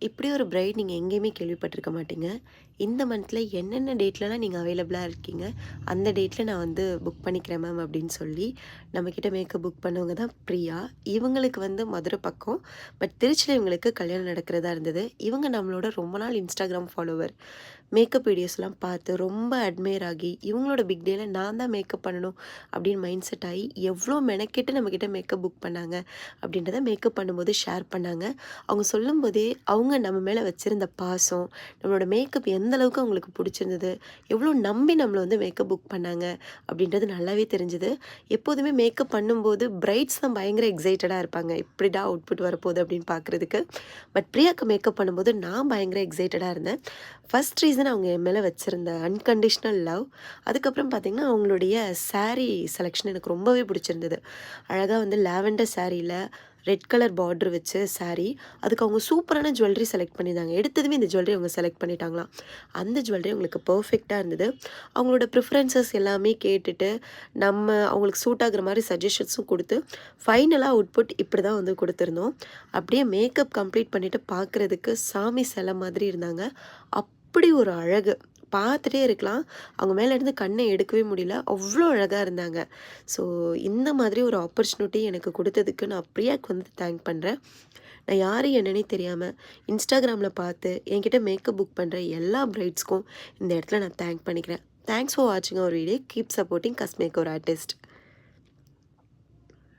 இப்படி ஒரு பிரைட் நீங்க எங்கேயுமே கேள்விப்பட்டிருக்க மாட்டீங்க. இந்த மந்த்ல என்னென்ன டேட்லலாம் நீங்க அவைலபிளா இருக்கீங்க, அந்த டேட்ல நான் வந்து புக் பண்ணிக்கிறேன் மேம் அப்படின்னு சொல்லி, நம்மகிட்ட மேக்கப் புக் பண்ணவங்க தான் பிரியா. இவங்களுக்கு வந்து மதுரை பக்கம். பட் திருச்சியில இவங்களுக்கு கல்யாணம் நடக்கிறதா இருந்தது. இவங்க நம்மளோட ரொம்ப நாள் இன்ஸ்டாகிராம் ஃபாலோவர். மேக்கப் வீடியோஸ்லாம் பார்த்து ரொம்ப அட்மையர் ஆகி, இவங்களோட பிக் டேல நான் தான் மேக்கப் பண்ணணும் அப்படின்னு மைண்ட் செட் ஆகி, எவ்வளோ மெனக்கெட்டு நம்மகிட்ட மேக்கப் புக் பண்ணாங்க அப்படின்றத மேக்கப் பண்ணும்போது ஷேர் பண்ணாங்க. அவங்க சொல்லும்போதே, அவங்க நம்ம மேல வச்சிருந்த பாசம், நம்மளோட மேக்கப் எந்த அளவுக்கு அவங்களுக்கு புடிச்சிருந்தது, எவ்வளோ நம்பி நம்மள வந்து மேக்கப் புக் பண்ணாங்க அப்படின்றது நல்லாவே தெரிஞ்சது. எப்போதுமே மேக்கப் பண்ணும்போது பிரைட்ஸ் தான் பயங்கர எக்ஸைட்டடா இருப்பாங்க. எப்படிடா அவுட்புட் வரப்போகுது அப்படின்னு பார்க்குறதுக்கு. பட் பிரியாக்கு மேக்கப் பண்ணும்போது நான் பயங்கர எக்ஸைட்டடா இருந்தேன். ஃபர்ஸ்ட் ரீசன் அவங்க என் மேல வச்சிருந்த அன்கண்டிஷனல் லவ். அதுக்கப்புறம் பார்த்தீங்கன்னா, அவங்களுடைய சாரி செலக்ஷன் எனக்கு ரொம்பவே பிடிச்சிருந்தது. அழகா வந்து லாவெண்டர் சாரீல ரெட் கலர் பார்டர் வச்சு சாரி. அதுக்கு அவங்க சூப்பரான ஜுவல்லரி செலக்ட் பண்ணியிருந்தாங்க. எடுத்ததுமே இந்த ஜுவல்லரி அவங்க செலக்ட் பண்ணிட்டாங்களாம். அந்த ஜுவல்லரி அவங்களுக்கு பெர்ஃபெக்ட்டா இருந்தது. அவங்களோட ப்ரிஃபரன்ஸஸ் எல்லாமே கேட்டுட்டு, நம்ம அவங்களுக்கு சூட் ஆகுற மாரி சஜஷன்ஸும் குடுத்து, ஃபைனலா அவுட்புட் இப்படி தான் வந்து குடுத்துருந்தோம். அப்படியே மேக்கப் கம்ப்ளீட் பண்ணிட்டு பார்க்குறதுக்கு சாமி சிலை மாதிரி இருந்தாங்க. அப்படி ஒரு அழகு! பார்த்துட்டே இருக்கலாம். அவங்க மேல இருந்து கண்ண எடுக்கவே முடியல. அவ்ளோ அழகா இருந்தாங்க. ஸோ இந்த மாதிரி ஒரு ஆப்பர்ச்சுனிட்டி எனக்கு குடுத்ததுக்கு நான் பிரியாக்கு வந்து தேங்க் பண்றேன். நான் யாரு என்னன்னே தெரியாம இன்ஸ்டாகிராம்ல பார்த்து என்கிட்ட மேக்கப் புக் பண்ற எல்லா பிரைட்ஸ்க்கும் இந்த இடத்துல நான் தேங்க் பண்ணிக்கிறேன். தேங்க்ஸ் ஃபார் வாட்சிங் அவர் வீடியோ. கீப் சப்போர்ட்டிங் கஸ்மேக்கர் ஆர்டிஸ்ட்.